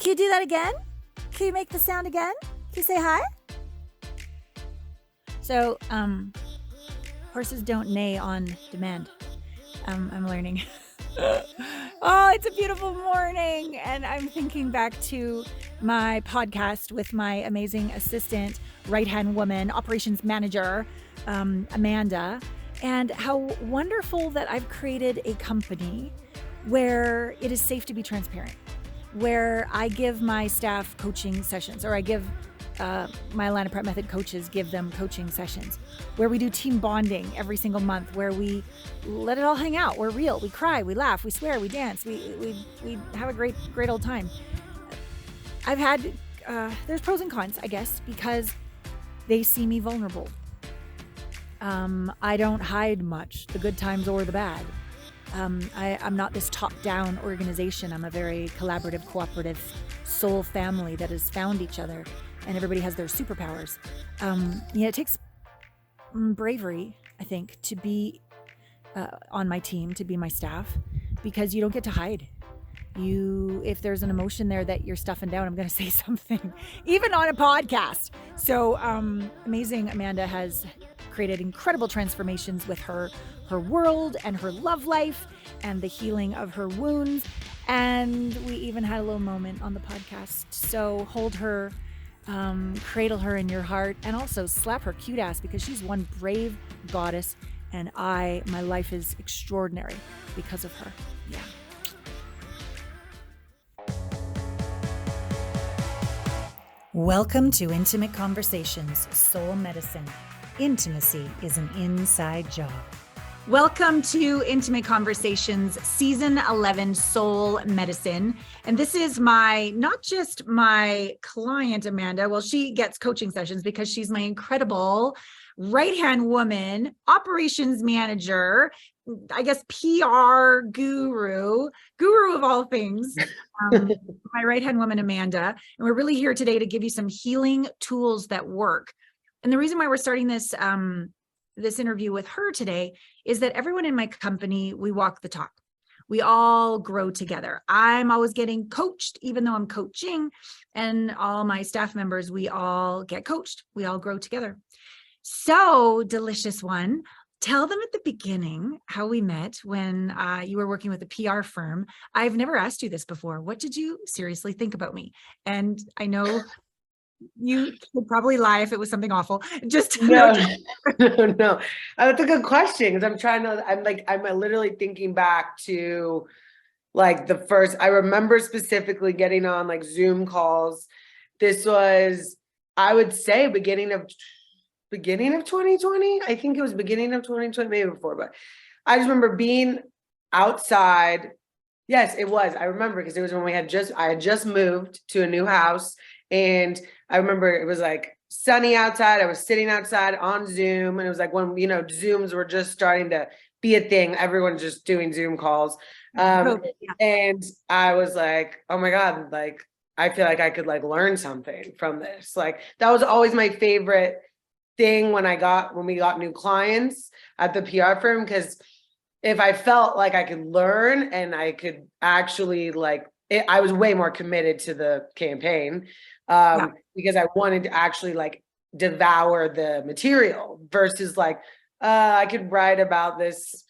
Can you do that again? Can you make the sound again? Can you say hi? So, horses don't neigh on demand. I'm learning. Oh, it's a beautiful morning. And I'm thinking back to my podcast with my amazing assistant, right-hand woman, operations manager, Amanda, and how wonderful that I've created a company where it is safe to be transparent, where I give my staff coaching sessions, or I give my Allana Prep Method coaches, give them coaching sessions, where we do team bonding every single month, where we let it all hang out. We're real. We cry, we laugh, we swear, we dance, we have a great old time. I've had, there's pros and cons, I guess, because they see me vulnerable. I don't hide much, the good times or the bad. I'm not this top-down organization. I'm a very collaborative, cooperative soul family that has found each other, and everybody has their superpowers. It takes bravery, I think, to be on my team, to be my staff, because you don't get to hide. If there's an emotion there that you're stuffing down, I'm going to say something, even on a podcast. So amazing Amanda has created incredible transformations with her world and her love life and the healing of her wounds. And we even had a little moment on the podcast. So hold her, cradle her in your heart, and also slap her cute ass, because she's one brave goddess, and my life is extraordinary because of her. Yeah. Welcome to Intimate Conversations, Soul Medicine. Intimacy is an inside job. Welcome to Intimate Conversations, Season 11, Soul Medicine. And this is not just my client, Amanda. Well, she gets coaching sessions because she's my incredible right-hand woman, operations manager, I guess PR guru of all things, my right-hand woman, Amanda. And we're really here today to give you some healing tools that work. And the reason why we're starting this interview with her today is that everyone in my company, we walk the talk. We all grow together. I'm always getting coached, even though I'm coaching, and all my staff members, we all get coached. We all grow together. So, delicious one, tell them at the beginning how we met when you were working with a PR firm. I've never asked you this before. What did you seriously think about me? And I know you would probably lie if it was something awful. Just no. That's a good question, because I'm literally thinking back to like the first, I remember specifically getting on like Zoom calls. This was, I would say, beginning of 2020. I think it was beginning of 2020, maybe before, but I just remember being outside. Yes, it was. I remember, because it was when I had just moved to a new house. And I remember it was like sunny outside. I was sitting outside on Zoom, and it was like when, Zooms were just starting to be a thing. Everyone's just doing Zoom calls. And I was like, oh my God, like, I feel like I could like learn something from this. Like, that was always my favorite thing when we got new clients at the PR firm, because if I felt like I could learn and I could actually I was way more committed to the campaign, because I wanted to actually like devour the material versus like, I could write about this,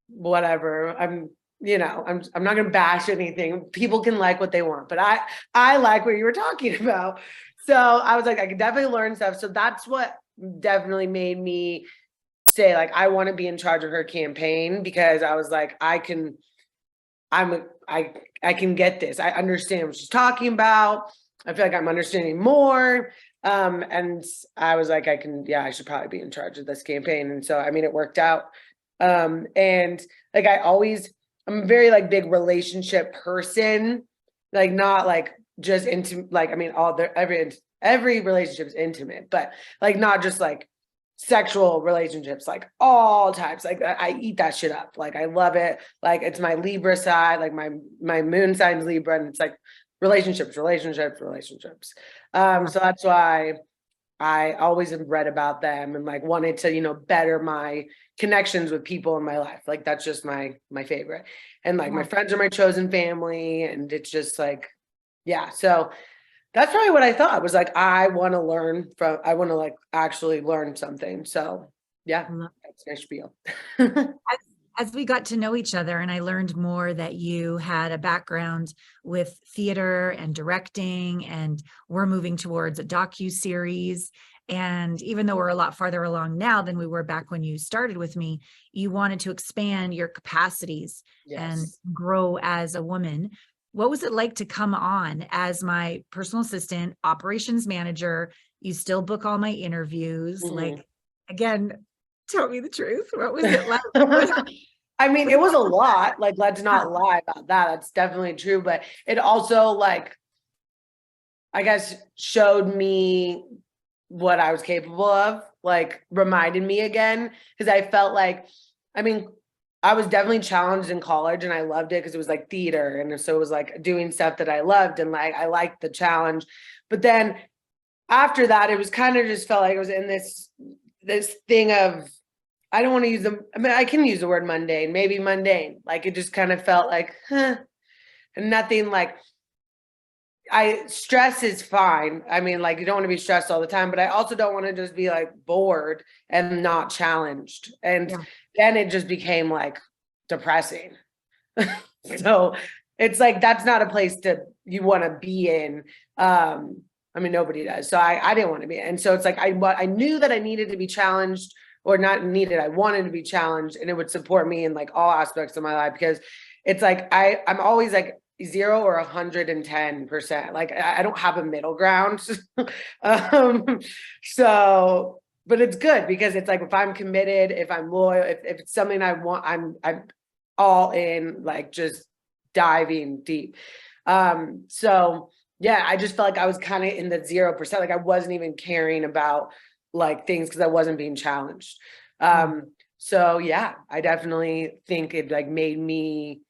whatever. I'm not going to bash anything. People can like what they want, but I like what you were talking about. So I was like, I could definitely learn stuff. So that's what definitely made me say, like, I want to be in charge of her campaign, because I was like, I can get this. I understand what she's talking about. I feel like I'm understanding more. And I was like, I should probably be in charge of this campaign. And so, I mean, it worked out. And like, I'm a very like big relationship person, like not like just into like, I mean, every relationship is intimate, but like not just like sexual relationships, like all types. Like I eat that shit up. Like I love it. Like it's my Libra side, like my moon sign's Libra, and it's like relationships. So that's why I always have read about them and like wanted to, better my connections with people in my life. Like that's just my favorite. And like my friends are my chosen family, and it's just like yeah. So that's probably what I thought was like, I want to like actually learn something. So yeah, that's my spiel. As we got to know each other and I learned more that you had a background with theater and directing, and we're moving towards a docu-series. And even though we're a lot farther along now than we were back when you started with me, you wanted to expand your capacities and Yes. grow as a woman. What was it like to come on as my personal assistant, operations manager? You still book all my interviews. Mhm. Like, again, tell me the truth. What was it like? I mean, it was a lot. Like, let's not lie about that. That's definitely true. But it also, like, I guess, showed me what I was capable of, like, reminded me again. Cause I felt like, I mean, I was definitely challenged in college and I loved it because it was like theater. And so it was like doing stuff that I loved and like I liked the challenge. But then after that, it was kind of just felt like I was in this thing of, I don't want to use them. I mean, I can use the word mundane, maybe mundane. Like it just kind of felt like, huh, nothing like stress is fine. I mean, like you don't want to be stressed all the time, but I also don't want to just be like bored and not challenged. And Yeah. then it just became like depressing. So it's like that's not a place to you want to be in. I mean, nobody does. So I didn't want to be. And so it's like I knew that I needed to be challenged, or not needed. I wanted to be challenged, and it would support me in like all aspects of my life, because it's like I'm always like 0 or 110%. Like I don't have a middle ground. um, so but it's good because it's like if I'm committed, if I'm loyal, if it's something I want, I'm all in, like just diving deep. So yeah, I just felt like I was kind of in the 0%. Like I wasn't even caring about like things because I wasn't being challenged. So yeah, I definitely think it like made me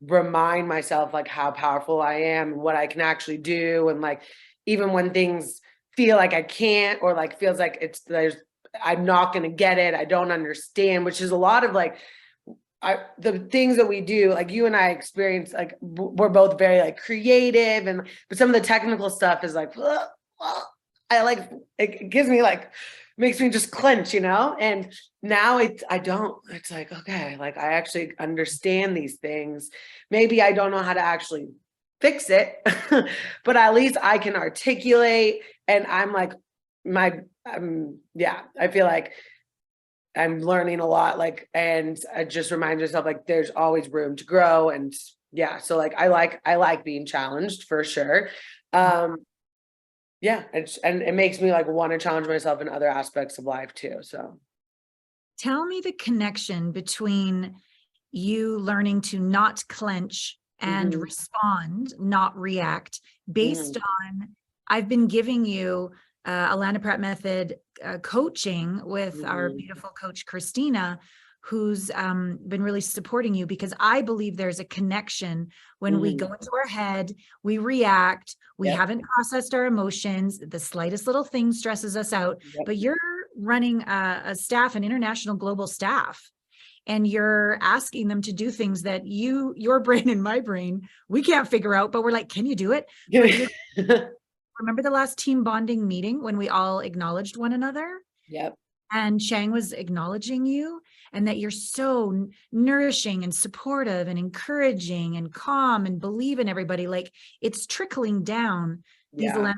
remind myself like how powerful I am and what I can actually do. And like, even when things feel like I can't, or like feels like I'm not going to get it, I don't understand, which is a lot of like, the things that we do, like you and I experience, like we're both very like creative, and but some of the technical stuff is like, I like it gives me like, makes me just clench, and now it's like, okay, like I actually understand these things. Maybe I don't know how to actually fix it, but at least I can articulate, and I'm like yeah, I feel like I'm learning a lot, like, and I just remind myself like there's always room to grow. And yeah, so like I like being challenged for sure. Yeah, and it makes me like want to challenge myself in other aspects of life too. So Tell me the connection between you learning to not clench and mhm, respond, not react, based mhm, on I've been giving you Allana Pratt method coaching with our mhm, beautiful coach Christina, who's been really supporting you, because I believe there's a connection when we go mhm. into our head, we react, we Yep, haven't processed our emotions, the slightest little thing stresses us out. yep, But you're running a staff, an international global staff, and you're asking them to do things that your brain and my brain, we can't figure out, but we're like, can you do it? But you remember the last team bonding meeting when we all acknowledged one another? yep, And Chang was acknowledging you, and that you're so nourishing and supportive and encouraging and calm and believe in everybody. Like it's trickling down these yeah, Atlanta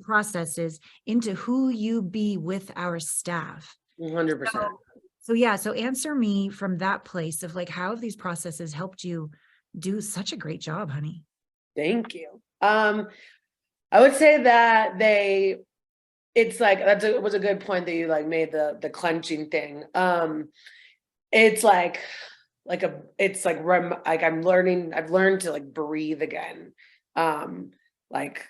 processes into who you be with our staff. 100%. So yeah, so answer me from that place of like, how have these processes helped you do such a great job, honey? Thank you. I would say that it's like it was a good point that you like made, the clenching thing. It's it's like like I've learned to like breathe again. Like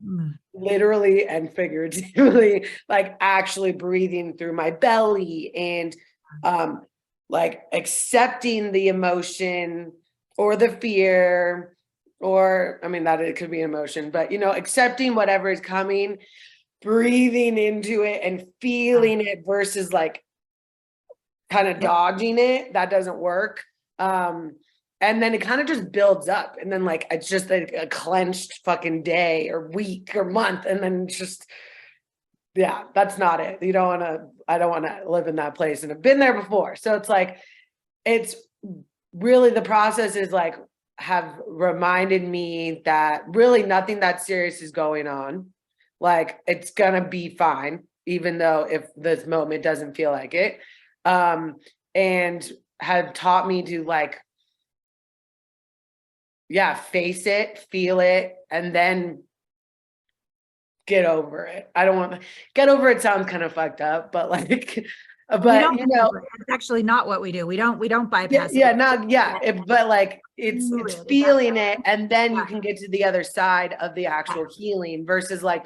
Mm. literally and figuratively, like actually breathing through my belly, and um like accepting the emotion or the fear, or I mean that it could be emotion, but accepting whatever is coming, breathing into it and feeling it versus like kind of Yep. dodging it. That doesn't work. and then it kind of just builds up, and then like it's just a clenched fucking day or week or month, and then it's just, yeah, that's not it. I don't want to live in that place, and I've been there before. So it's like, it's really, the process is like, have reminded me that really nothing that serious is going on. Like, it's gonna be fine, even though if this moment doesn't feel like it. And have taught me to like, yeah, face it, feel it, and then get over it. I don't want to get over it, sounds kind of fucked up, but like, but it's actually not what we do. We don't bypass it. But like it's feeling it, and then you can get to the other side of the actual healing versus like,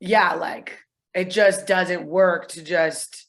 like it just doesn't work to just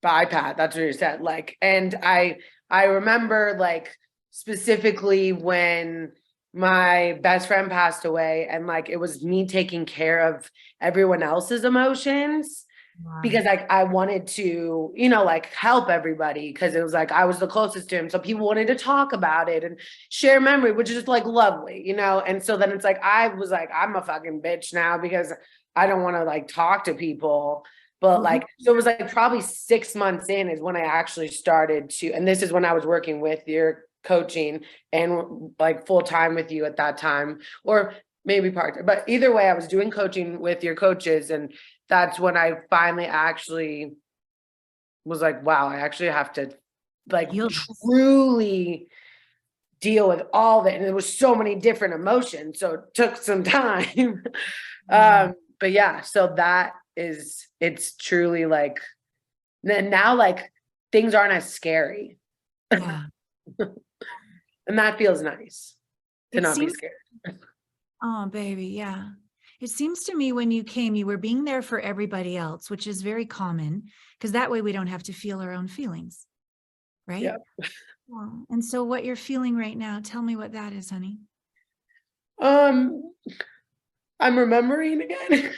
bypass. That's what you said. Like, and I remember like specifically when my best friend passed away, and like it was me taking care of everyone else's emotions. Wow. Because like I wanted to, like help everybody, because it was like I was the closest to him. So people wanted to talk about it and share memory, which is just like lovely, And so then it's like I was like, I'm a fucking bitch now because I don't want to like talk to people. But like, so it was like probably 6 months in is when I actually started to, and this is when I was working with your coaching and like full time with you at that time, or maybe part-time, but either way, I was doing coaching with your coaches. And that's when I finally actually was like, wow, I actually have to like truly deal with all of it. And there was so many different emotions. So it took some time. But yeah, so that is, it's truly like, now like things aren't as scary. Yeah. And that feels nice to not be scared. Oh, baby. Yeah. It seems to me when you came, you were being there for everybody else, which is very common, because that way we don't have to feel our own feelings. Right? Yeah. And so what you're feeling right now, tell me what that is, honey. I'm remembering again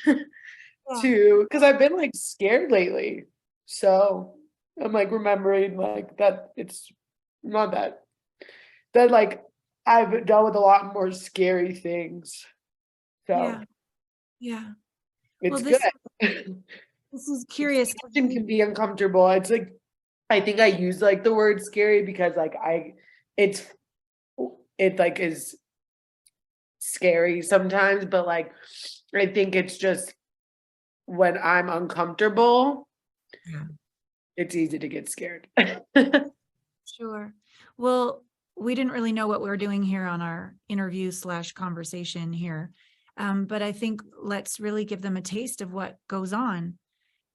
too, because I've been like scared lately. So I'm like remembering like that it's not that like I've dealt with a lot more scary things. So yeah. It's good. This is curious. It can be uncomfortable. It's like, I think I use like the word scary because like it like is scary sometimes, but like I think it's just when I'm uncomfortable, it's easy to get scared. Sure. Well, we didn't really know what we were doing here on our interview / conversation here. But I think let's really give them a taste of what goes on.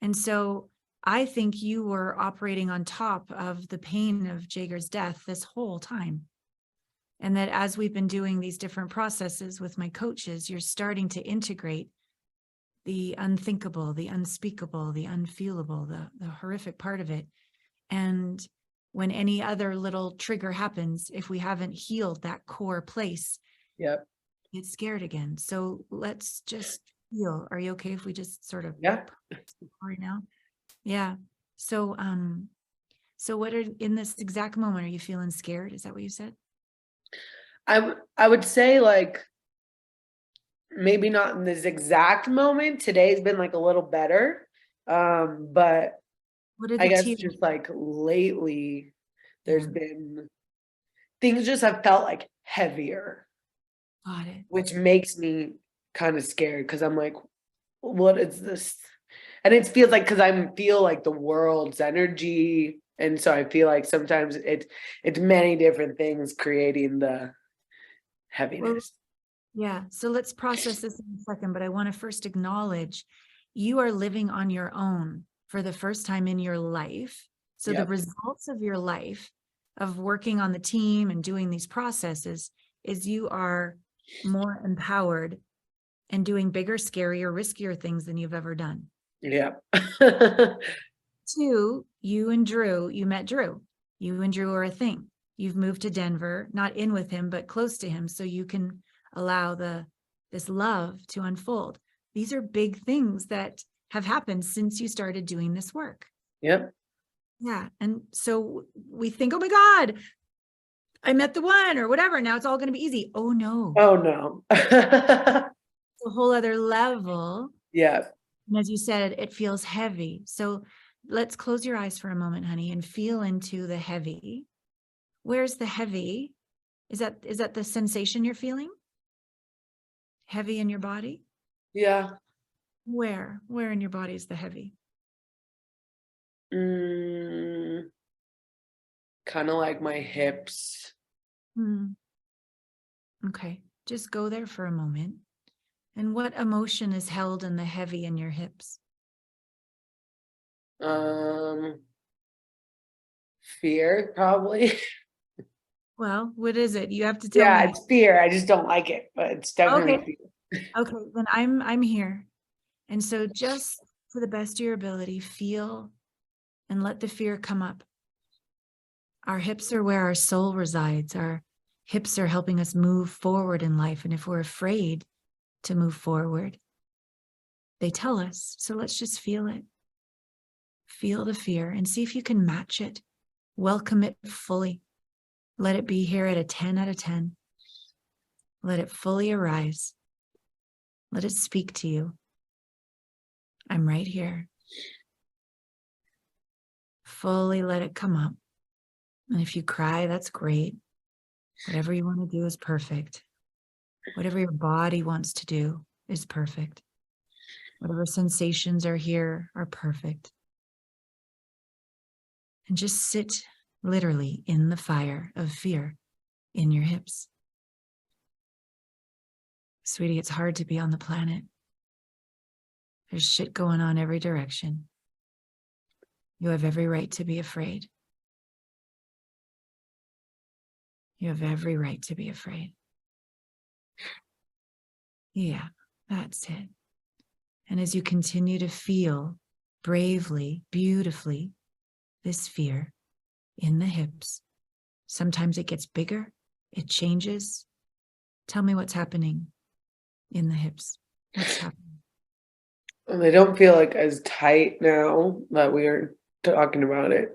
And so I think you were operating on top of the pain of Jager's death this whole time. And that as we've been doing these different processes with my coaches, you're starting to integrate the unthinkable, the unspeakable, the unfeelable, the horrific part of it. And when any other little trigger happens, if we haven't healed that core place, get scared again. So let's just feel. Are you okay if we just sort of right now? Yeah. So so what are, in this exact moment, are you feeling scared? Is that what you said? I would say like maybe not in this exact moment. Today's been like a little better. But I guess just like lately there's been things just have felt like heavier. Got it. Which makes me kind of scared because I'm like, what is this? And it feels like, because I feel like the world's energy. And so I feel like sometimes it's many different things creating the heaviness. Well, yeah. So let's process this in a second, but I want to first acknowledge you are living on your own for the first time in your life. So the results of your life of working on the team and doing these processes is you are more empowered and doing bigger, scarier, riskier things than you've ever done. Yeah. 2, you met Drew. You and Drew are a thing. You've moved to Denver, not in with him, but close to him. So you can allow this love to unfold. These are big things that have happened since you started doing this work. Yep. Yeah. And so we think, oh my God, I met the one or whatever. Now it's all going to be easy. Oh no. Oh no. It's a whole other level. Yeah. And as you said, it feels heavy. So let's close your eyes for a moment, honey, and feel into the heavy. Where's the heavy? Is that the sensation you're feeling? Heavy in your body? Yeah. Where in your body is the heavy? Kind of like my hips. Okay, just go there for a moment. And what emotion is held in the heavy in your hips? Fear, probably. Well, what is it? You have to tell Yeah, me. it's fear. I just don't like it, but it's definitely Okay. fear. Okay, then I'm here. And so just to the best of your ability, feel and let the fear come up. Our hips are where our soul resides. Our hips are helping us move forward in life. And if we're afraid to move forward, they tell us. So let's just feel it. Feel the fear and see if you can match it. Welcome it fully. Let it be here at a 10 out of 10. Let it fully arise. Let it speak to you. I'm right here. Fully let it come up. And if you cry, that's great. Whatever you want to do is perfect. Whatever your body wants to do is perfect. Whatever sensations are here are perfect. And just sit literally in the fire of fear in your hips. Sweetie, it's hard to be on the planet. There's shit going on every direction. You have every right to be afraid. You have every right to be afraid. Yeah, that's it. And as you continue to feel bravely, beautifully, this fear in the hips, sometimes it gets bigger, it changes. Tell me what's happening in the hips. What's happening? And they don't feel like as tight now that we are talking about it.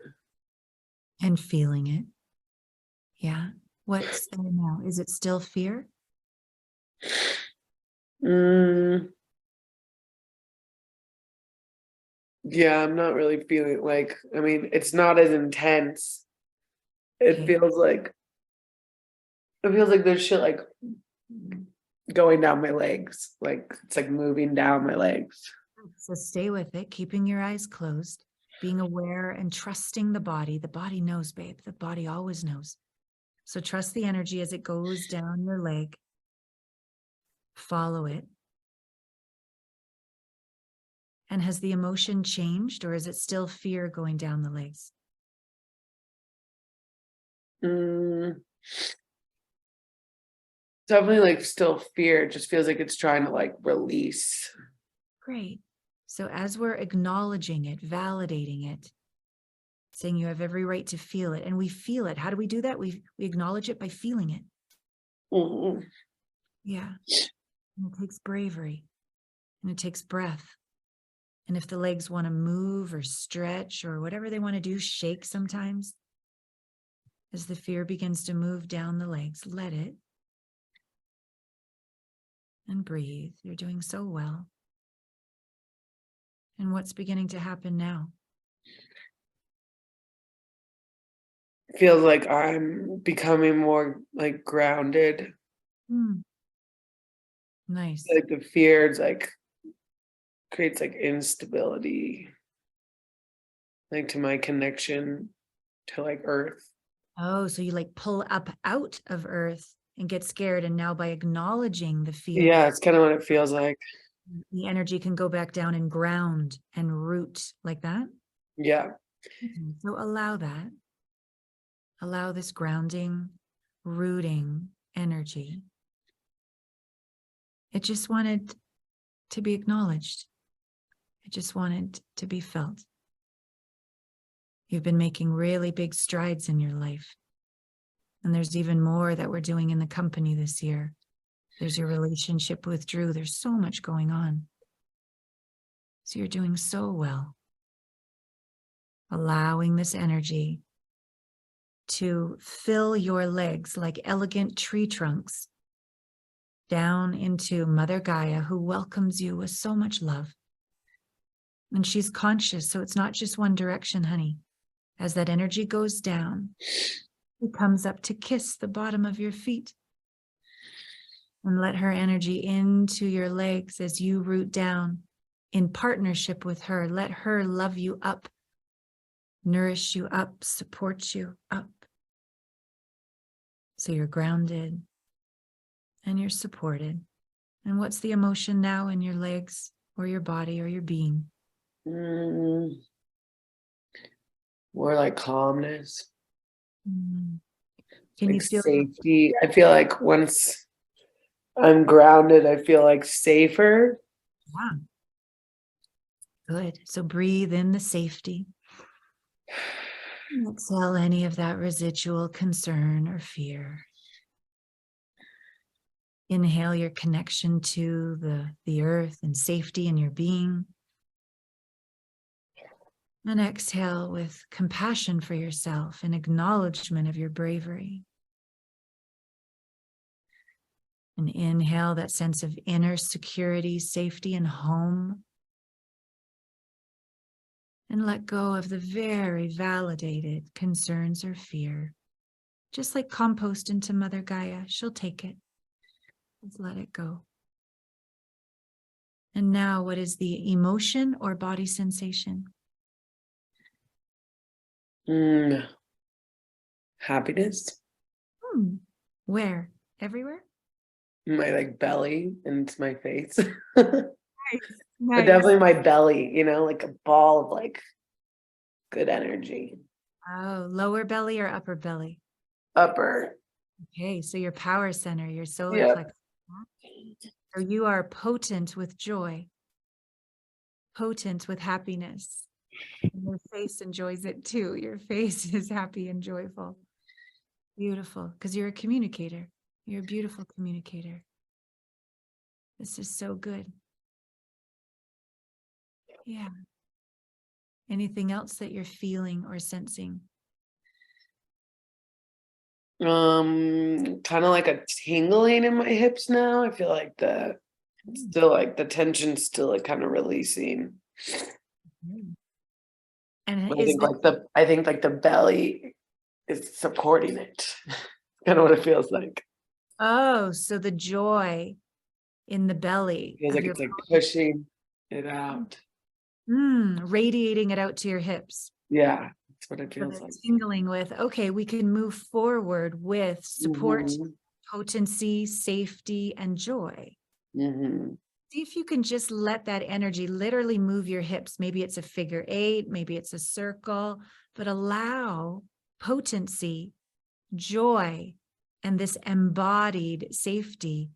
And feeling it. Yeah. What's there now? Is it still fear? Yeah, I'm not really feeling like, I mean, it's not as intense. It Okay. feels like there's shit like going down my legs. Like it's like moving down my legs. So stay with it, keeping your eyes closed, being aware and trusting the body. The body knows, babe. The body always knows. So trust the energy as it goes down your leg. Follow it. And has the emotion changed, or is it still fear going down the legs? Definitely like still fear. It just feels like it's trying to like release. Great. So as we're acknowledging it, validating it, saying you have every right to feel it, and we feel it. How do we do that? We acknowledge it by feeling it. Mm-hmm. Yeah. And it takes bravery and it takes breath. And if the legs want to move or stretch or whatever they want to do, shake sometimes. As the fear begins to move down the legs, let it. And breathe. You're doing so well. And what's beginning to happen now? Feels like I'm becoming more like grounded. Nice. Like the fear is like creates like instability, like to my connection to like earth. Oh, so you like pull up out of earth and get scared. And now by acknowledging the fear, Yeah, it's kind of what it feels like. the energy can go back down and ground and root like that. Yeah. So allow that. Allow this grounding, rooting energy. It just wanted to be acknowledged. It just wanted to be felt. You've been making really big strides in your life. And there's even more that we're doing in the company this year. There's your relationship with Drew. There's so much going on. So you're doing so well. Allowing this energy to fill your legs like elegant tree trunks down into Mother Gaia, who welcomes you with so much love. And she's conscious, so it's not just one direction, honey. As that energy goes down, it comes up to kiss the bottom of your feet. And let her energy into your legs as you root down in partnership with her. Let her love you up, nourish you up, support you up. So you're grounded and you're supported. And what's the emotion now in your legs or your body or your being? More like calmness. Can like you feel safety? I feel like once I'm grounded, I feel like safer. Yeah. Good. So breathe in the safety. Exhale any of that residual concern or fear. Inhale your connection to the earth and safety in your being. And exhale with compassion for yourself and acknowledgement of your bravery. And inhale that sense of inner security, safety, and home. And let go of the very validated concerns or fear. Just like compost into Mother Gaia, she'll take it. Just let it go. And now, what is the emotion or body sensation? Happiness. Where? Everywhere? My like belly and my face. Nice. But definitely my belly, like a ball of like good energy. Oh, lower belly or upper belly? Upper. Okay, so your power center, your solar Yep. plexus. So you are potent with joy, potent with happiness. And your face enjoys it too. Your face is happy and joyful. Beautiful, because you're a communicator. You're a beautiful communicator. This is so good. Yeah. Anything else that you're feeling or sensing? Kind of like a tingling in my hips now. I feel like still like the tension's still like kind of releasing. And I think like the belly is supporting it. Kind of what it feels like. Oh, so the joy in the belly Feels of like your it's like pushing it out. radiating it out to your hips. Yeah, that's what it feels like. Tingling with, okay, we can move forward with support, potency, safety, and joy. See if you can just let that energy literally move your hips. Maybe it's a figure 8, maybe it's a circle, but allow potency, joy, and this embodied safety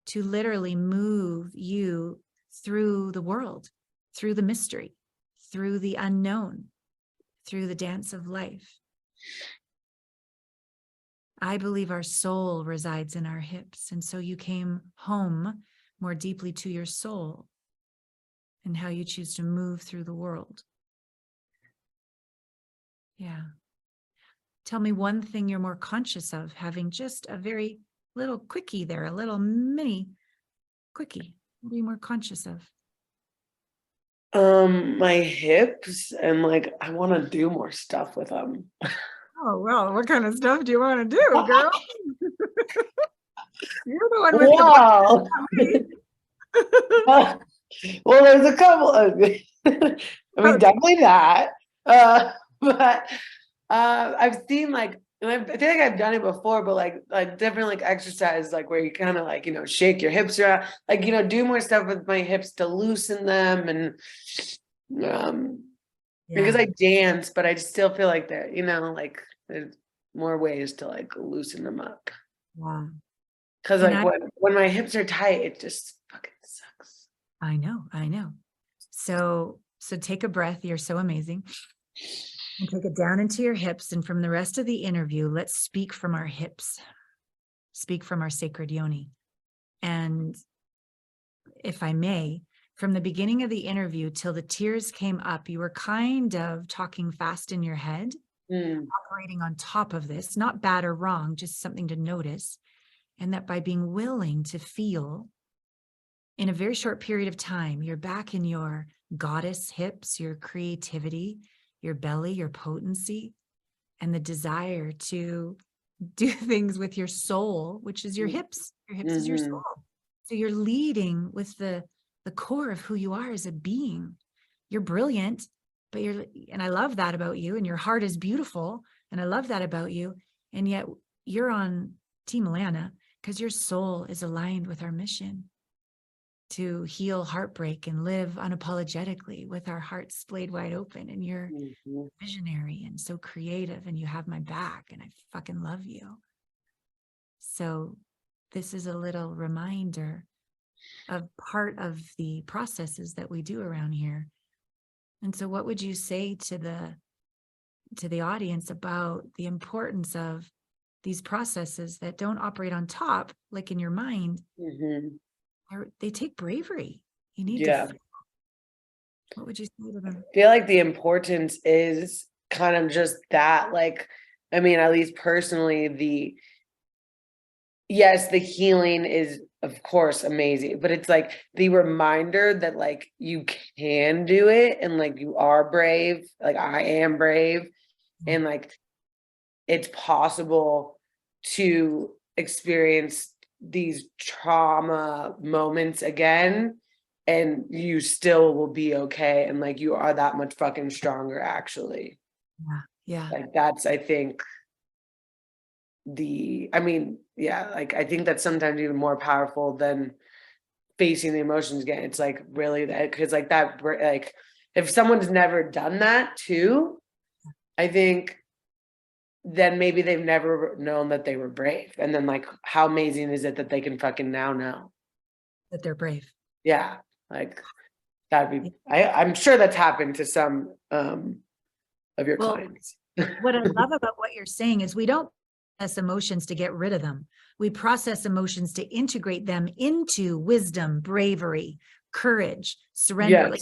to literally move you through the world, through the mystery, through the unknown, through the dance of life. I believe our soul resides in our hips. And so you came home more deeply to your soul and how you choose to move through the world. Yeah. Tell me one thing you're more conscious of, having just a very little quickie there, a little mini quickie. What are you more conscious of? My hips, and like I want to do more stuff with them. Oh, well, what kind of stuff do you want to do, girl? You're the one with wow. Well, there's a couple of I mean, definitely that. But I've seen like, and I feel like I've done it before, but like different like exercise, like where you kind of like, shake your hips around, like, do more stuff with my hips to loosen them. And because I dance, but I just still feel like that, like there's more ways to like loosen them up. Wow. Cause like when my hips are tight, it just fucking sucks. I know. So take a breath. You're so amazing. And take it down into your hips. And from the rest of the interview, let's speak from our hips. Speak from our sacred yoni. And if I may, from the beginning of the interview till the tears came up, you were kind of talking fast in your head. operating on top of this, not bad or wrong, just something to notice. And that by being willing to feel in a very short period of time, you're back in your goddess hips, your creativity, your belly, your potency, and the desire to do things with your soul, which is your hips. Your hips is your soul. So you're leading with the core of who you are as a being. You're brilliant, but and I love that about you, and your heart is beautiful, and I love that about you. And yet you're on Team Allana because your soul is aligned with our mission to heal heartbreak and live unapologetically with our hearts splayed wide open. And you're visionary and so creative, and you have my back, and I fucking love you. So this is a little reminder of part of the processes that we do around here. And so what would you say to the audience about the importance of these processes that don't operate on top, like in your mind? They take bravery. You need to feel. What would you say to them? I feel like the importance is kind of just that, like, I mean, at least personally, yes, the healing is of course amazing, but it's like the reminder that like you can do it, and like you are brave, like I am brave, and like it's possible to experience these trauma moments again, and you still will be okay, and like you are that much fucking stronger actually. Yeah. Like that's, I think, like I think that's sometimes even more powerful than facing the emotions again. It's like really that, because like that, like if someone's never done that too, I think then maybe they've never known that they were brave. And then like, how amazing is it that they can fucking now know that they're brave? Yeah. Like that'd be, I'm sure that's happened to some of your clients. What I love about what you're saying is we don't process emotions to get rid of them. We process emotions to integrate them into wisdom, bravery, courage, surrender. Like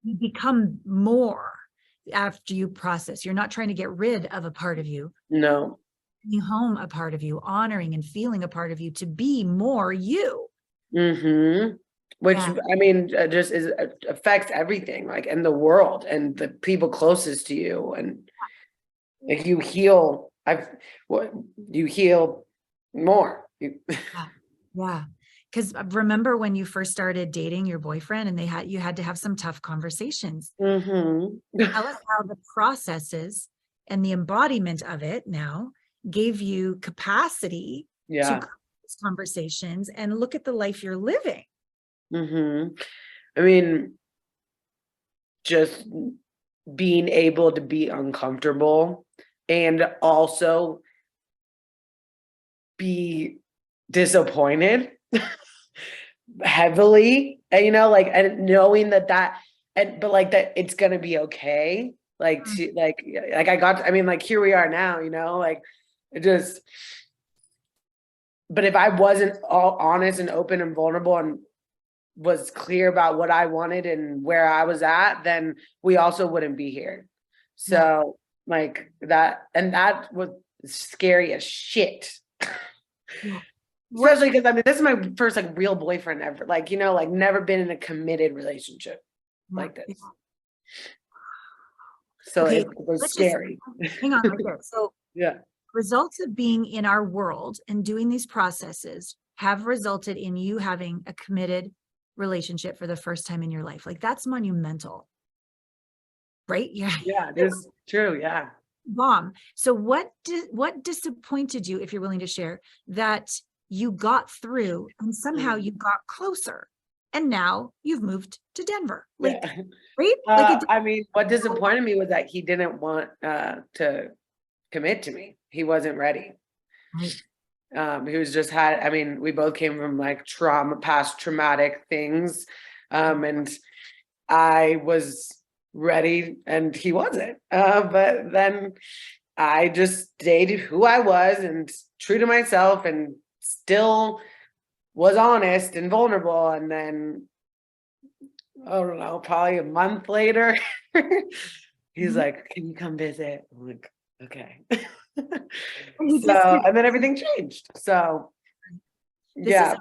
you become more after you process. You're not trying to get rid of a part of you. No. Bringing home a part of you, honoring and feeling a part of you to be more you. Which I mean, just affects everything, like in the world and the people closest to you. And if you heal, you heal more. Yeah. Because remember when you first started dating your boyfriend, and you had to have some tough conversations. Tell us how the processes and the embodiment of it now gave you capacity to create these conversations and look at the life you're living. I mean, just being able to be uncomfortable and also be disappointed heavily, and, you know, like, and knowing that but like that it's gonna be okay. Like, I mean, like here we are now, you know, like it just, but if I wasn't all honest and open and vulnerable and was clear about what I wanted and where I was at, then we also wouldn't be here. So like that, and that was scary as shit. Especially because I mean, this is my first like real boyfriend ever, like, you know, like never been in a committed relationship like this. So it was scary. Hang on right there. So results of being in our world and doing these processes have resulted in you having a committed relationship for the first time in your life. Like that's monumental, right? Yeah, it is true. Yeah. Bomb. So what disappointed you, if you're willing to share, that you got through and somehow you got closer, and now you've moved to Denver? Like, right? I mean, what disappointed me was that he didn't want to commit to me. He wasn't ready. He was just I mean, we both came from like past traumatic things. And I was ready and he wasn't. But then I just stayed who I was and true to myself and still was honest and vulnerable. And then, I don't know, probably a month later, he's like, can you come visit? I'm like, Okay. He just So, and then everything changed. So, this is yeah.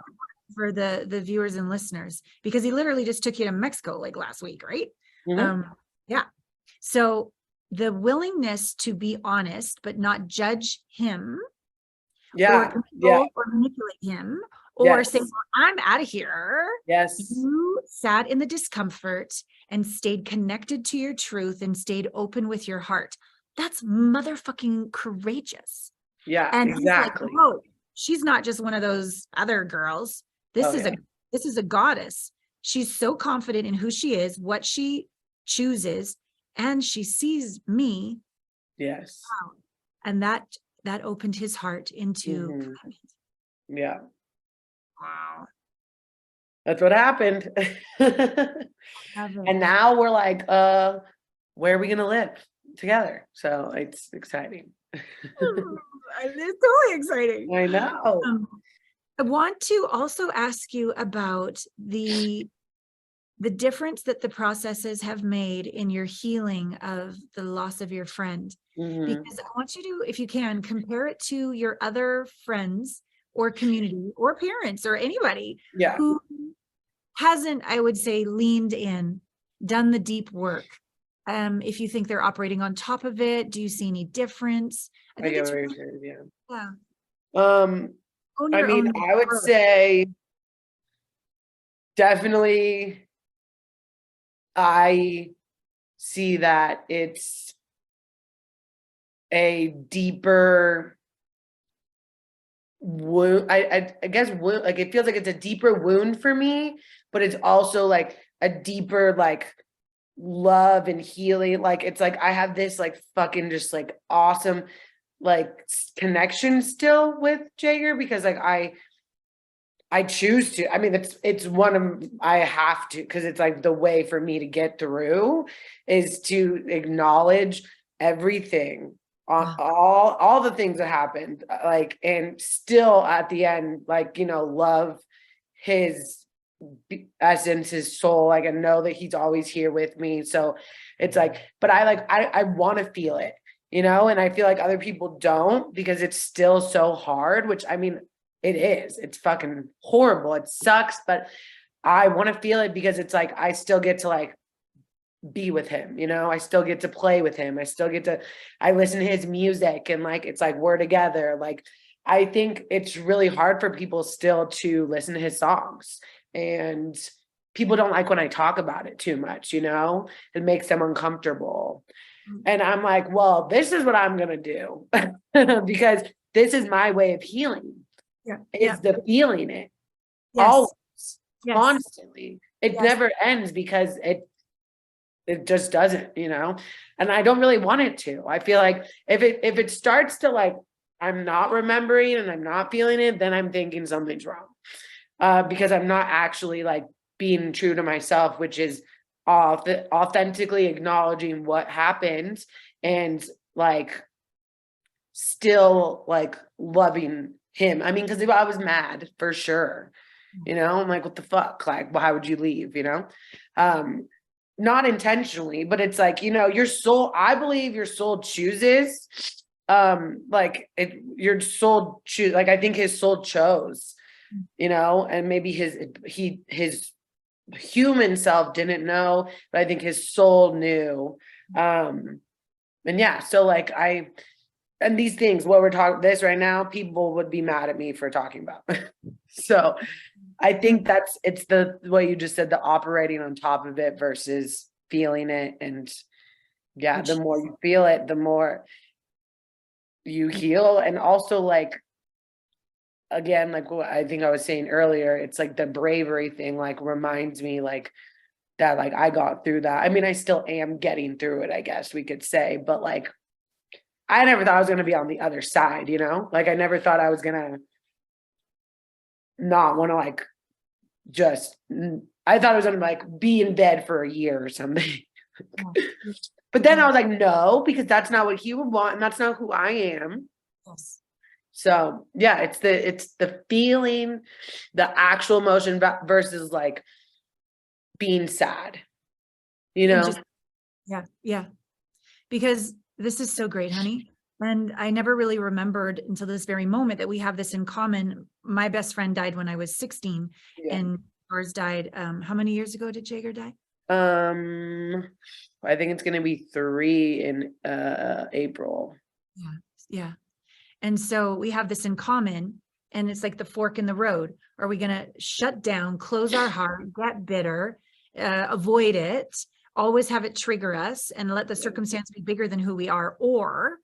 for the viewers and listeners, because he literally just took you to Mexico like last week, right? Mhm. Yeah. So the willingness to be honest, but not judge him or Yeah. Yeah. control or manipulate him or say, Yes. well, I'm out of here. Yes. You sat in the discomfort and stayed connected to your truth and stayed open with your heart. That's motherfucking courageous. Yeah, And he's like, exactly. whoa, she's not just one of those other girls. This Oh, is yeah. a goddess. She's so confident in who she is, what she chooses, and she sees me. Yes. Wow. And that opened his heart into Mhm. commitment. Yeah. Wow. That's what happened. Love it. And now we're like, where are we gonna live together? So it's exciting. It's totally exciting. I know. I want to also ask you about the difference that the processes have made in your healing of the loss of your friend. Mhm. Because I want you to, if you can, compare it to your other friends or community or parents or anybody Yeah. who hasn't, I would say, leaned in, done the deep work. If you think they're operating on top of it, do you see any difference? I I think get it's what you're really, saying, yeah. yeah, Um, own I your mean, own I would growth. say definitely I see that it's a deeper wound. I guess wound, like it feels like it's a deeper wound for me, but it's also like a deeper like love and healing. Like it's like I have this like fucking just like awesome like connection still with Jager because like I choose to. I mean, it's one of I have to because it's like the way for me to get through is to acknowledge everything on Yeah. all the things that happened, like, and still at the end, like, love his essence, his soul, like, and know that he's always here with me. So it's like, but I want to feel it, and I feel like other people don't because it's still so hard, which I mean, it is. It's fucking horrible. It sucks, but I want to feel it because it's like I still get to like be with him, I still get to play with him. I listen to his music and like it's like we're together. Like I think it's really hard for people still to listen to his songs. And people don't like when I talk about it too much, it makes them uncomfortable. And I'm like, well, this is what I'm gonna do because this is my way of healing. Yeah. Yeah. Is the feeling it Yes. always, Yes. constantly. It Yes. never ends because it just doesn't, and I don't really want it to. I feel like if it starts to like I'm not remembering and I'm not feeling it, then I'm thinking something's wrong. Because I'm not actually like being true to myself, which is authentically acknowledging what happened and like still like loving him. I mean, because I was mad for sure. I'm like, what the fuck? Like, why would you leave? Not intentionally, but it's like, your soul, I believe your soul chooses. Like your soul choose, like I think his soul chose, and maybe his human self didn't know, but I think his soul knew. And yeah, so like and these things, what we're talking this right now, people would be mad at me for talking about. So I think it's the way you just said, the operating on top of it versus feeling it. And yeah, the more you feel it, the more you heal. And also like, again, like what I think I was saying earlier, it's like the bravery thing, like reminds me like that, like I got through that. I mean, I still am getting through it, I guess we could say, but like, I never thought I was going to be on the other side, like I never thought I was going to not want to like just I thought I was gonna like be in bed for a year or something. But then I was like, no, because that's not what he would want, and that's not who I am. Yes. So yeah, it's the feeling, the actual emotion versus like being sad, And just, yeah. Because this is so great, honey. And I never really remembered until this very moment that we have this in common. My best friend died when I was 16, Yeah. and yours died. How many years ago did Jager die? I think it's gonna be 3 in April. Yeah. Yeah. And so we have this in common, and it's like the fork in the road. Are we going to shut down, close our heart, get bitter, avoid it, always have it trigger us and let the circumstance be bigger than who we are? Or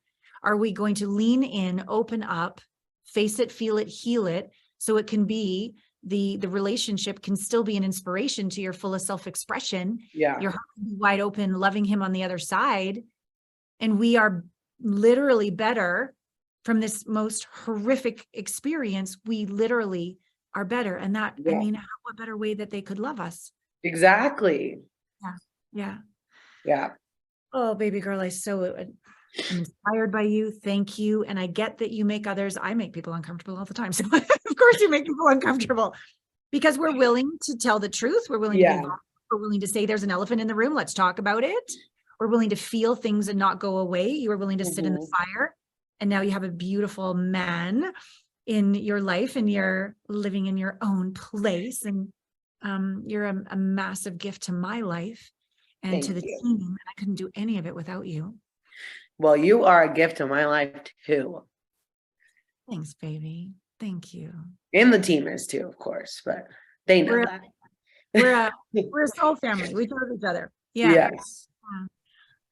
are we going to lean in, open up, face it, feel it, heal it, so it can be the relationship can still be an inspiration to your fullest self-expression. Yeah. Your heart can be wide open, loving him on the other side. And we are literally better from this most horrific experience. We literally are better. And that, I mean, what better way that they could love us? Exactly. Yeah. Yeah. Yeah. Oh, baby girl, I'm inspired by you. Thank you. And I get that you make others, I make people uncomfortable all the time. So of course you make people uncomfortable, because we're willing to tell the truth. We're willing to be vulnerable. We're willing to say there's an elephant in the room. Let's talk about it. We're willing to feel things and not go away. You were willing to sit in the fire. And now you have a beautiful man in your life, and you're living in your own place. And you're a massive gift to my life and to the team. And I couldn't do any of it without you. Well, you are a gift to my life too. Thanks, baby. Thank you. And the team is too, of course, but they know that. We're a soul family. We love each other. Yeah. Yes.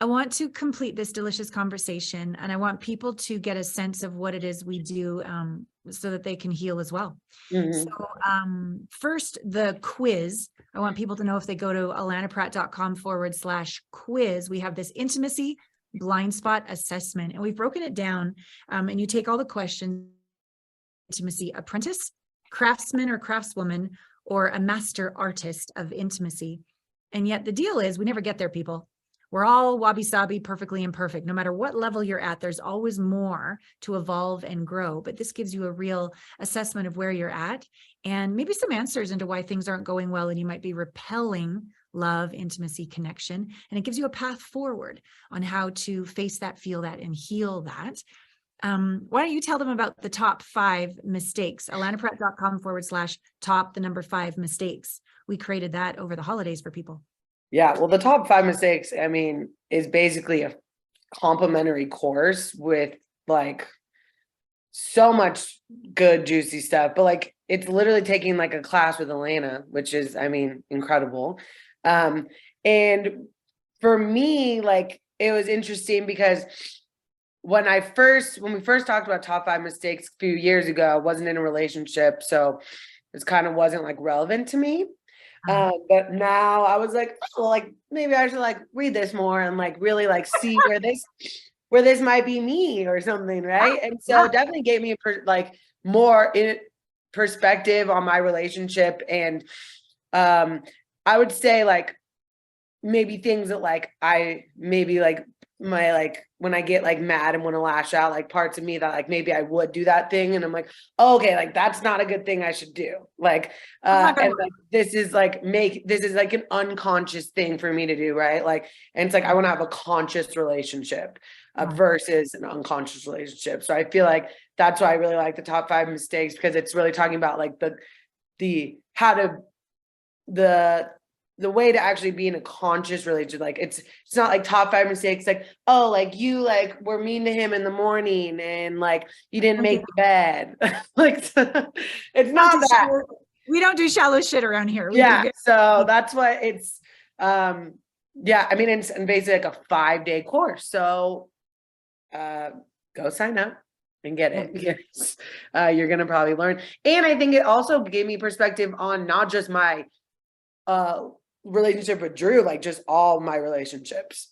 I want to complete this delicious conversation, and I want people to get a sense of what it is we do, so that they can heal as well. So first, the quiz. I want people to know, if they go to allanapratt.com/quiz, we have this intimacy blind spot assessment, and we've broken it down, and you take all the questions: intimacy apprentice, craftsman or craftswoman, or a master artist of intimacy. And yet the deal is we never get there, people. We're all wabi-sabi, perfectly imperfect. No matter what level you're at, there's always more to evolve and grow. But this gives you a real assessment of where you're at, and maybe some answers into why things aren't going well and you might be repelling love, intimacy, connection. And it gives you a path forward on how to face that, feel that, and heal that. Why don't you tell them about the top 5 mistakes? allanapratt.com/top 5 mistakes. We created that over the holidays for people. Yeah, well, the top 5 mistakes, I mean, is basically a complimentary course with like so much good, juicy stuff. But like, it's literally taking like a class with Allana, which is, I mean, incredible. And for me, like, it was interesting because when we first talked about top 5 mistakes a few years ago, I wasn't in a relationship, so it kind of wasn't like relevant to me. But now I was like, well, like maybe I should like read this more and like really like see where this might be me or something, right? And so it definitely gave me more perspective on my relationship, and I would say like maybe things that like I maybe like my like when I get like mad and want to lash out, like parts of me that like maybe I would do that thing, and I'm like, oh, okay, like that's not a good thing I should do. Like and like, this is like an unconscious thing for me to do, right? Like, and it's like I want to have a conscious relationship versus an unconscious relationship. So I feel like that's why I really like the top 5 mistakes, because it's really talking about like the way to actually be in a conscious relationship. Like it's not like top 5 mistakes, like, oh, like you like were mean to him in the morning and like you didn't make the bed. Like it's not that. We don't do shallow shit around here. So that's why it's I mean, it's basically like a 5-day course. So go sign up and get it. Yes. You're gonna probably learn. And I think it also gave me perspective on not just my relationship with Drew, like just all my relationships,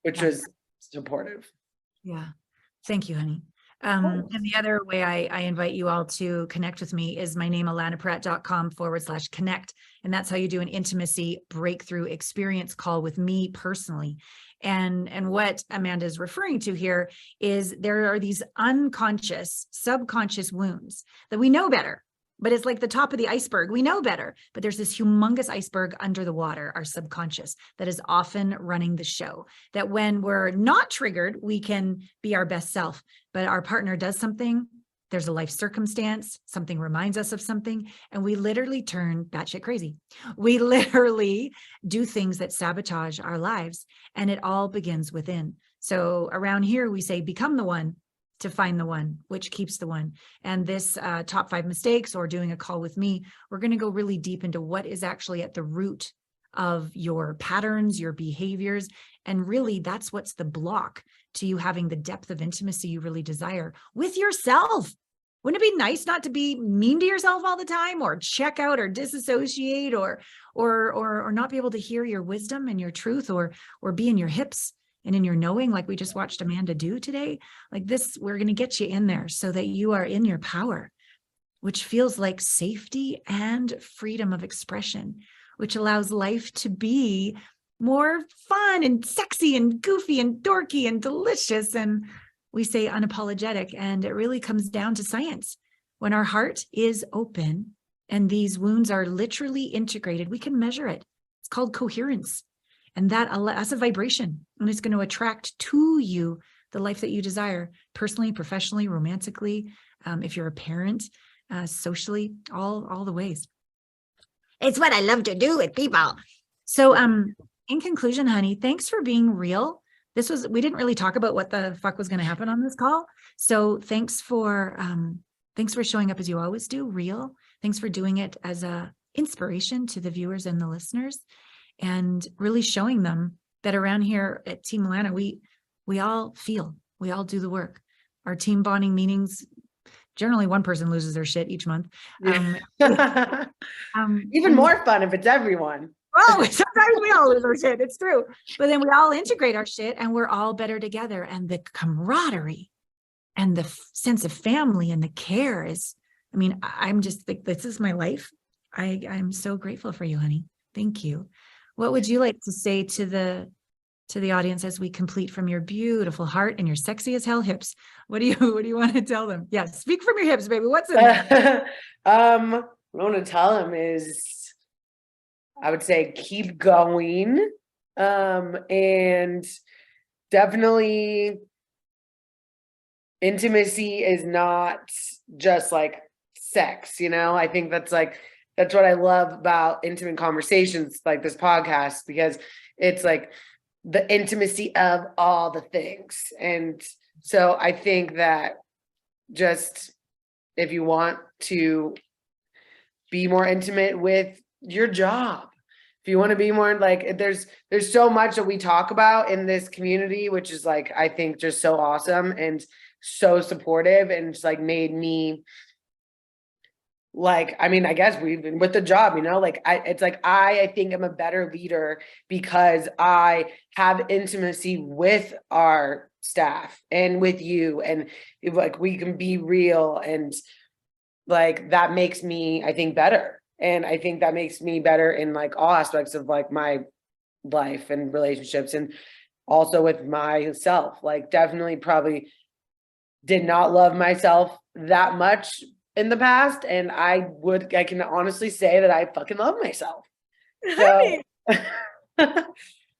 which was supportive. Yeah. Thank you, honey. And the other way I invite you all to connect with me is my name, allanapratt.com/connect. And that's how you do an intimacy breakthrough experience call with me personally. And what Amanda is referring to here is there are these unconscious, subconscious wounds that we know better. but it's like the top of the iceberg. We know better, but there's this humongous iceberg under the water, our subconscious, that is often running the show. That when we're not triggered, we can be our best self, but our partner does something, there's a life circumstance, something reminds us of something, and we literally turn batshit crazy. We literally do things that sabotage our lives, and it all begins within. So around here, we say, become the one to find the one, which keeps the one. And this top 5 mistakes, or doing a call with me, we're going to go really deep into what is actually at the root of your patterns, your behaviors. And really, that's what's the block to you having the depth of intimacy you really desire with yourself. Wouldn't it be nice not to be mean to yourself all the time, or check out, or disassociate, or not be able to hear your wisdom and your truth, or be in your hips and in your knowing, like we just watched Amanda do today? Like this, we're going to get you in there so that you are in your power, which feels like safety and freedom of expression, which allows life to be more fun and sexy and goofy and dorky and delicious. And we say unapologetic. And it really comes down to science. When our heart is open and these wounds are literally integrated, we can measure it. It's called coherence. And that's a vibration, and it's going to attract to you the life that you desire, personally, professionally, romantically, if you're a parent, socially, all the ways. It's what I love to do with people. So in conclusion, honey, thanks for being real. We didn't really talk about what the fuck was going to happen on this call. So thanks for showing up as you always do, real. Thanks for doing it as a inspiration to the viewers and the listeners, and really showing them that around here at Team Allana, we all feel, we all do the work. Our team bonding meetings, generally one person loses their shit each month. Even more fun if it's everyone. Oh, sometimes we all lose our shit. It's true. But then we all integrate our shit and we're all better together. And the camaraderie and the sense of family and the care is, I mean, I'm just like, this is my life. I'm so grateful for you, honey. Thank you. What would you like to say to the audience as we complete from your beautiful heart and your sexy as hell hips? What do you want to tell them? Yeah, speak from your hips, baby. What's in there? What I want to tell them is, I would say keep going. And definitely intimacy is not just like sex, you know? I think that's what I love about intimate conversations like this podcast, because it's like the intimacy of all the things. And so I think that just if you want to be more intimate with your job, if you want to be more like, there's so much that we talk about in this community, which is like, I think just so awesome and so supportive, and it's like made me like, I mean, I guess we've been with the job, you know, like I think I'm a better leader because I have intimacy with our staff and with you, and like we can be real, and like that makes me, I think, better. And I think that makes me better in like all aspects of like my life and relationships, and also with myself. Like definitely probably did not love myself that much in the past, and I can honestly say that I fucking love myself. So,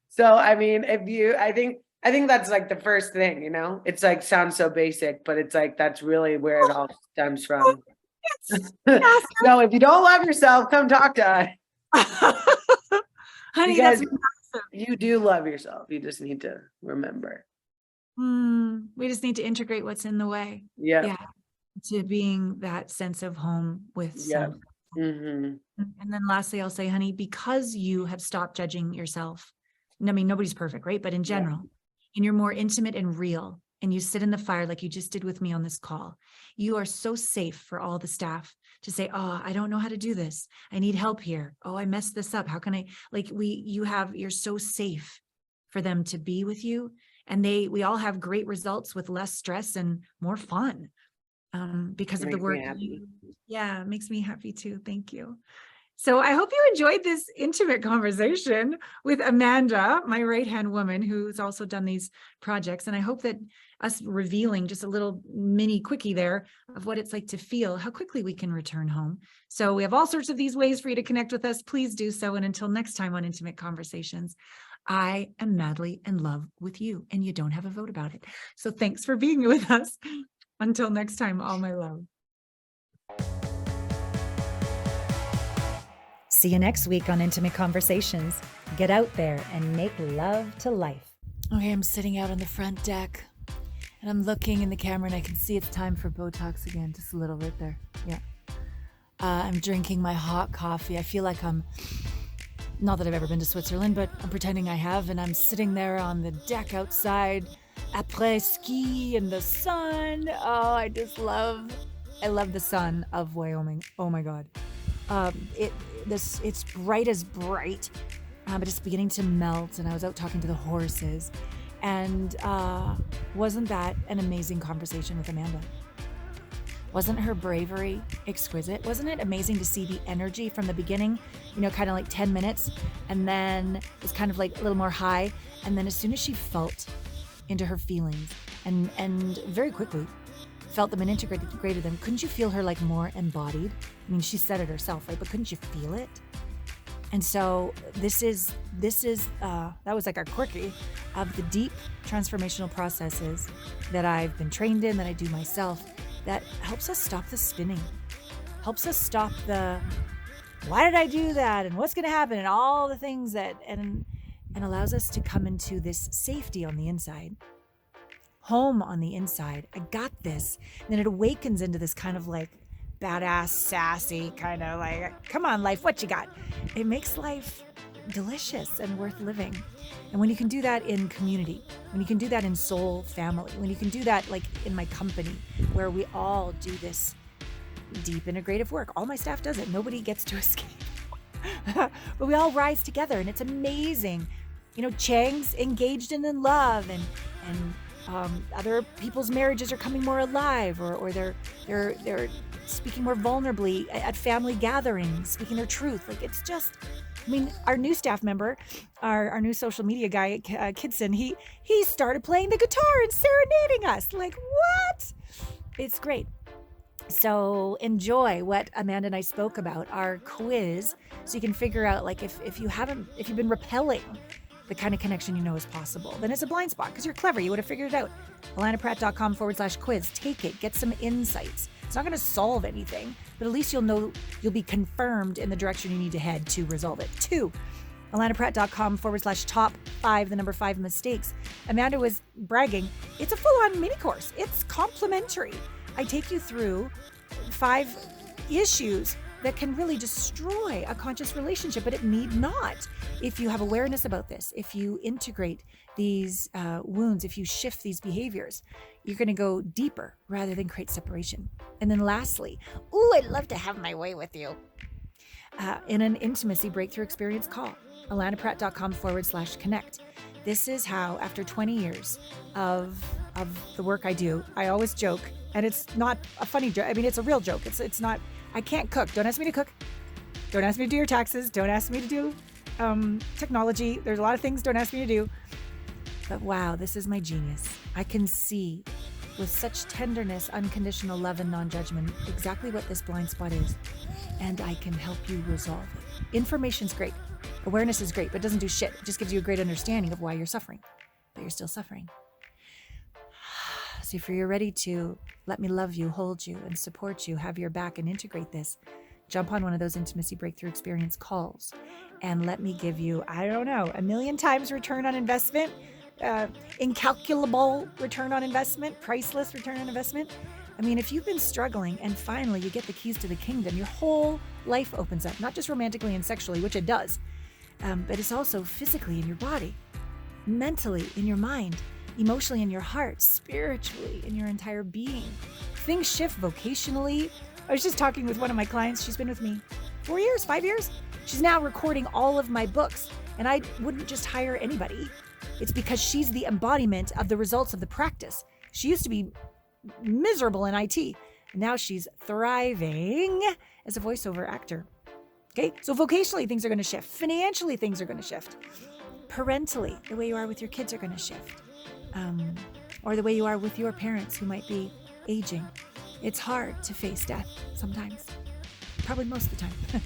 so I mean, I think that's like the first thing, you know. It's like sounds so basic, but it's like that's really where it all stems from. So if you don't love yourself, come talk to us. Honey, because that's awesome. You do love yourself. You just need to remember. We just need to integrate what's in the way. Yeah. To being that sense of home with self. And then lastly, I'll say, honey, because you have stopped judging yourself. I mean, nobody's perfect, right? But in general, and you're more intimate and real, and you sit in the fire like you just did with me on this call, you are so safe for all the staff to say, oh, I don't know how to do this. I need help here. Oh, I messed this up. How can I, like you're so safe for them to be with you. And we all have great results with less stress and more fun. Because of the work. It makes me happy too. Thank you. So I hope you enjoyed this intimate conversation with Amanda, my right-hand woman, who's also done these projects. And I hope that us revealing just a little mini quickie there of what it's like to feel how quickly we can return home. So we have all sorts of these ways for you to connect with us. Please do so. And until next time on Intimate Conversations, I am madly in love with you, and you don't have a vote about it. So thanks for being with us. Until next time, all my love. See you next week on Intimate Conversations. Get out there and make love to life. Okay, I'm sitting out on the front deck and I'm looking in the camera and I can see it's time for Botox again. Just a little bit there. Yeah. I'm drinking my hot coffee. I feel like not that I've ever been to Switzerland, but I'm pretending I have. And I'm sitting there on the deck outside, après ski in the sun. Oh, I love the sun of Wyoming. Oh my God. It's bright as bright, but it's beginning to melt. And I was out talking to the horses, and wasn't that an amazing conversation with Amanda? Wasn't her bravery exquisite? Wasn't it amazing to see the energy from the beginning, kind of like 10 minutes, and then it's kind of like a little more high. And then as soon as she felt into her feelings and very quickly felt them and integrated them, couldn't you feel her like more embodied? I mean, she said it herself, right? But couldn't you feel it? And so this is that was like our quickie of the deep transformational processes that I've been trained in, that I do myself, that helps us stop the spinning, helps us stop the why did I do that and what's going to happen and all the things and allows us to come into this safety on the inside, home on the inside. I got this. And then it awakens into this kind of like badass, sassy kind of like, come on, life, what you got? It makes life delicious and worth living. And when you can do that in community, when you can do that in soul family, when you can do that like in my company where we all do this deep integrative work, all my staff does it. Nobody gets to escape. But we all rise together and it's amazing. Chang's engaged and in love and other people's marriages are coming more alive, or they're speaking more vulnerably at family gatherings, speaking their truth. Like it's just, our new staff member, our new social media guy, Kidson, he started playing the guitar and serenading us. Like what? It's great. So enjoy what Amanda and I spoke about, our quiz, so you can figure out like if you've been repelling the kind of connection you know is possible, then it's a blind spot because you're clever. You would have figured it out. AllanaPratt.com/quiz. Take it. Get some insights. It's not going to solve anything, but at least you'll know, you'll be confirmed in the direction you need to head to resolve it. 2, AllanaPratt.com/top 5, the number 5 mistakes. Amanda was bragging. It's a full-on mini course. It's complimentary. I take you through 5 issues that can really destroy a conscious relationship, but it need not. If you have awareness about this, if you integrate these wounds, if you shift these behaviors, you're going to go deeper rather than create separation. And then lastly, I'd love to have my way with you in an intimacy breakthrough experience call. AllanaPratt.com/connect. This is how, after 20 years of the work I do, I always joke, and it's not a funny joke. It's a real joke. It's not, I can't cook. Don't ask me to cook. Don't ask me to do your taxes. Don't ask me to do technology. There's a lot of things don't ask me to do. But wow, this is my genius. I can see with such tenderness, unconditional love, and non-judgment exactly what this blind spot is. And I can help you resolve it. Information's great. Awareness is great, but it doesn't do shit. It just gives you a great understanding of why you're suffering. But you're still suffering. So if you're ready to let me love you, hold you, and support you, have your back, and integrate this, jump on one of those intimacy breakthrough experience calls and let me give you, 1,000,000 times return on investment, incalculable return on investment, priceless return on investment. If you've been struggling and finally you get the keys to the kingdom, your whole life opens up, not just romantically and sexually, which it does, but it's also physically in your body, mentally in your mind, emotionally in your heart, spiritually in your entire being. Things shift vocationally. I was just talking with one of my clients. She's been with me 4 years, 5 years. She's now recording all of my books, and I wouldn't just hire anybody. It's because she's the embodiment of the results of the practice. She used to be miserable in IT. And now she's thriving as a voiceover actor. Okay. So vocationally, things are going to shift. Financially, things are going to shift. Parentally, the way you are with your kids are going to shift. Or the way you are with your parents who might be aging. It's hard to face death sometimes, probably most of the time.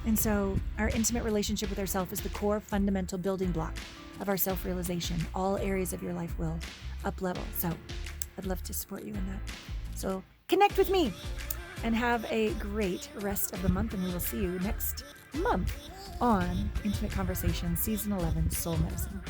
And so our intimate relationship with ourselves is the core fundamental building block of our self-realization. All areas of your life will up-level. So I'd love to support you in that. So connect with me and have a great rest of the month. And we will see you next month on Intimate Conversations, Season 11, Soul Medicine.